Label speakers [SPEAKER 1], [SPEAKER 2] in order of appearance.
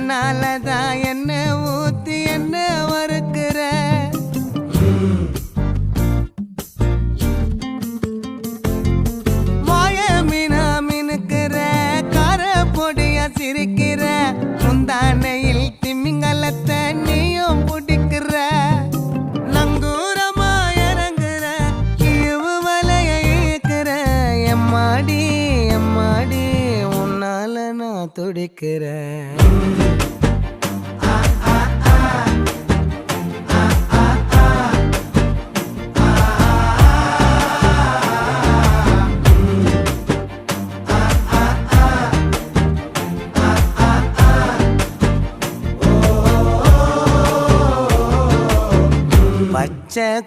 [SPEAKER 1] உன்னாலதான் என்ன ஊத்தி என்ன வறுக்கிற வாய மீனா மினுக்கிற கார பொடியா சிரிக்கிற முந்தானையில் திமிங்கலத்தை நீயும் பிடிக்கிற நங்கூரமா இறங்குற இழுவு வலைய இழுக்கிற எம்மாடி எம்மாடி உன்னால நான் துடிக்கிறேன் பச்சை